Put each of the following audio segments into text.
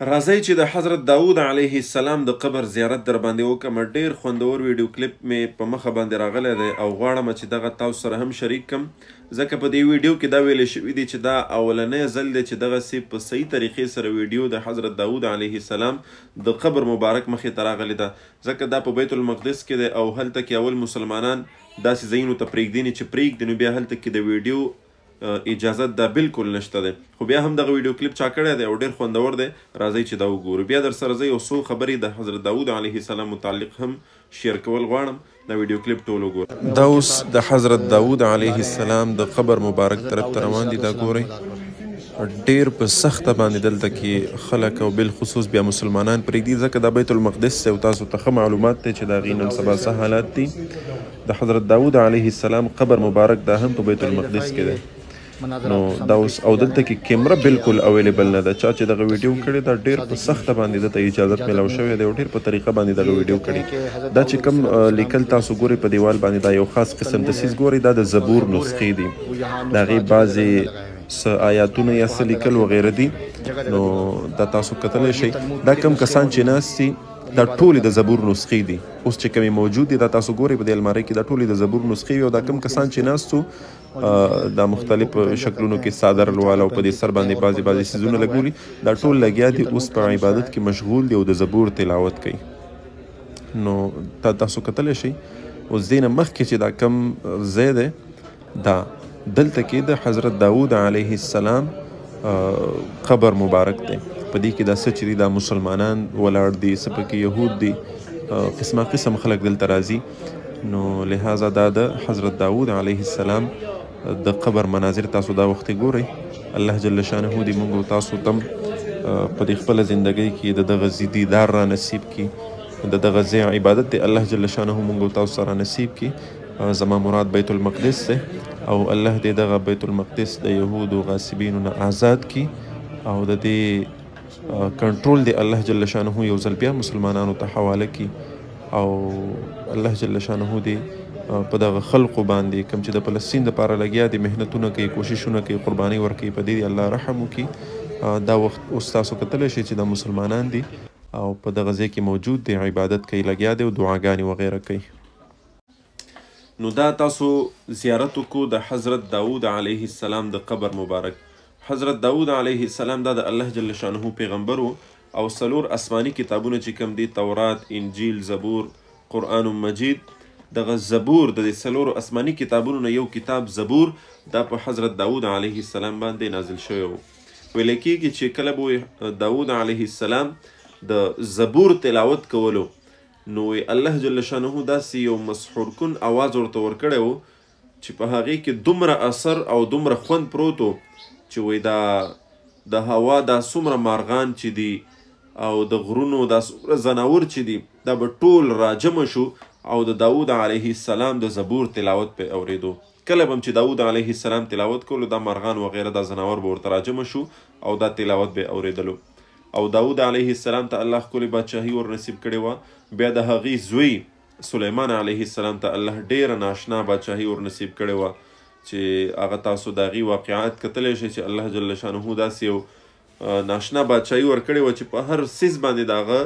راځئ چې د حضرت داود علیه السلام د قبر زیارت در باندې وکړم. ډیر خوندور ویډیو کلیپ مې په مخه باندې راغلی دی او غواړم چې دغه تاسو سره هم شریک کړم، ځکه په دې ویډیو کې دا ویل شوي دي چې دا اولنی ځل دی چې دغسې په صحیح طریقې سره ویډیو د حضرت داود علیه السلام د قبر مبارک مخې ته راغلی ده، ځکه دا په بیت المقدس کې دی او هلته کې اول مسلمانان داسې ځایونو ته پرېږدي نه چې پرېږدي، نو بیا هلته کې د ویډیو اجازت دا بالکل نشته دی، خو بیا هم دغه ویډیو کلیپ چا کړی دی او ډېر خوندور دی. راځئ چې دا وګورو. بیا در سره زه یو څو خبرې د حضرت داود علیه السلام متعلق هم شیر کول غواړم. دا ویډیو کلیپ ټول وګورئ. دا اوس د حضرت داود علیه السلام د قبر مبارک طرف ته روان دي. دا ګورئ ډېر په سخته باندې دلته کې خلک او بالخصوص بیا مسلمانان پرېږدي، ځکه دا بیت المقدس دی او تاسو ته ښه معلومات دی چې د هغې نن سبا څه حالات دي. د حضرت داود علیه السلام قبر مبارک دا هم په بیت المقدس کې دی. نو دا اوس او دلته کې کیمره بالکل اویلیبل نه ده. چا چې دغه ویډیو کړې دا ډېر په سخته باندې دته اجازت میلاو شوی دی او ډېر په طریقه باندې دغه ویډیو کړي. دا چې کوم لیکل تاسو ګورئ په دیوال باندې دا یو خاص قسم تصیز ګورئ، دا د زبور نسخې دي، د هغې بعضې څه آیاتونه یا څه لیکل وغیره دي. نو دا تاسو کتلی شئ. دا کم کسان چې ناست دي دا ټولې د زبور نسخې دي. اوس چې کومې موجود دي دا تاسو ګورئ په دې المارۍ کې، دا ټولې د زبور نسخې وي او دا کم کسان چې ناستو دا مختلف شکلونو کې څادر لواله او په دې سر باندې بعضې څیزونه لګولي، دا ټول لګیا دي اوس په عبادت کې مشغول دي او د زبور تلاوت کوي. نو تاسو کتلی شئ. اوس دې نه مخکې چې دا کم ځای دی دا دلته کې د حضرت داود علیه السلام قبر مبارک دی. په دې کې دا څه چې دي دا مسلمانان ولاړ دي، څه پکې یهود دي، قسمه قسم خلک دلته راځي. نو لہذا دا د حضرت داود علیه السلام د قبر مناظر تاسو دا وخت ګورئ. الله جل شانه دې موږ او تاسو تم په دې خپله زندګۍ کې د دغه دیدار را نصیب کړي، د دغه ځای عبادت دی الله جل شانه موږ او تاسو سره نصیب کړي. زما مراد بیت المقدس دی او الله دې دغه بیت المقدس د یهودو غاصبینو نه آزاد کړي او د دې کنټرول دی الله جل شانه یو ځل بیا مسلمانانو ته حواله کړي او الله جل شانه دې په دغه خلقو باندې کوم چې د فلسطین دپاره لګیا دي، محنتونه کوي، کوششونه کوي، قربانۍ ورکوي، په دې الله رحم وکړي. دا وخت اوس تاسو کتلی شئ چې دا مسلمانان دي او په دغه ځای کې موجود دي، عبادت کوي، لګیا دي او دعاګانې وغیره کوي. نو دا تاسو زیارت وکړو د حضرت داود علیه السلام د قبر مبارک. حضرت داود علیه السلام دا د الله جل شانه پیغمبر او څلور آسماني کتابونه چې کوم دي، تورات، انجیل، زبور، قرآن مجید. دغه زبور د دې څلورو آسماني کتابونو نه یو کتاب زبور دا په حضرت داود علیه السلام باندې نازل شوی و. ویل کېږي چې کله به داود علیه السلام د زبور تلاوت کولو نو الله جل شانه داسې یو مسحور کن اواز ورته ورکړی و چې په هغې کې دومره اثر او دومره خوند پروت و چې وایي دا د هوا دا څومره مارغان چې دي او د غرونو دا څومره ځناور چې دي دا به ټول راجمع شو او د داود علیه السلام د زبور تلاوت په اوریدو. کله به چې داود علیه السلام تلاوت کولو دا مارغان وغیره دا ځناور به ورته راجمع شو او دا تلاوت به اوریدلو. او داود علیه السلام ته الله ښکلې بادشاهي ور نصیب کړې وه. بیا د هغې زوی سلیمان علیه السلام ته الله ډېره ناشنا بادشاهي ور نصیب کړې وه چې هغه تاسو د هغې واقعات کتلی شئ چې الله جل شانه داسې یو ناشنا بادشاهي ورکړې وه چې په هر څیز باندې د هغه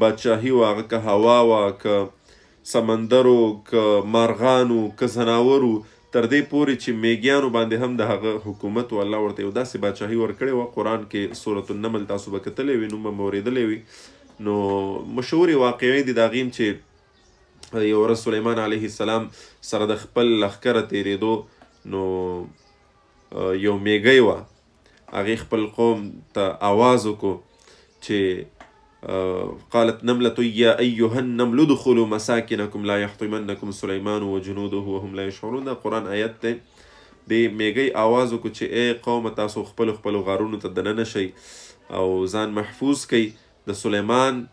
بادشاهي وه، هغه که هوا وه، که سمندرو، که مارغانو، که ځناورو، تر دې پورې چې میږیانو باندې هم د هغه حکومت و. الله ورته یو داسې بادشاهي ورکړې وه. قرآن کې سورة النمل تاسو به کتلی وي، نوم به مو اورېدلی وي. نو مشهورې واقعې دي د هغې چې یو ورځ سلیمان علیه السلام سره د خپل لښکره تېرېدو نو یو میږی وه، هغې خپل قوم ته آواز وکړو چې قالت نملة یا ایها النمل ادخلوا مساکنکم لا یحطمنکم سلیمان وجنوده وهم لا یشعرون. دا قرآن آیت دی. د میږی آواز وکړو چې ای قوم تاسو خپلو خپلو غارونو ته دننه شئ او ځان محفوظ کئ، د سلیمان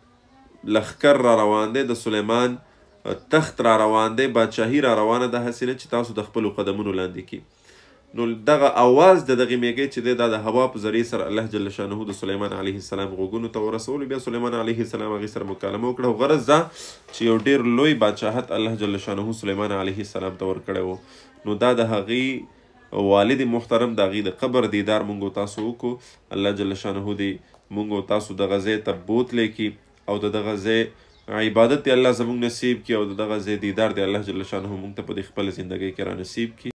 لښکر را روان دی، د سلیمان تخت را روان دی، بادشاهي را روانه ده، هسې نه چې تاسو د خپلو قدمونو لاندې کړي. نو دغه آواز د دغې میږی چې دی دا د هوا په ذریعې سره الله جل شانه د سلیمان علیه السلام غوږونو ته ورسولو. بیا سلیمان علیه السلام هغې سره مکالمه وکړه او غرض دا چې یو ډېر لوی بادشاهت الله جل شانه سلیمان علیه السلام ته ورکړی و. نو دا د هغې والد محترم د هغې د قبر دیدار موږ تاسو وکړو. الله جل شانه دې مونږ او تاسو دغه ځای ته بوتلی کي او د دغه ځای عبادت دی الله زموږ نصیب کي او د دغه ځای دیدار دی الله جل شانه مونږ ته په دې خپله زندګۍ کې را نصیب کي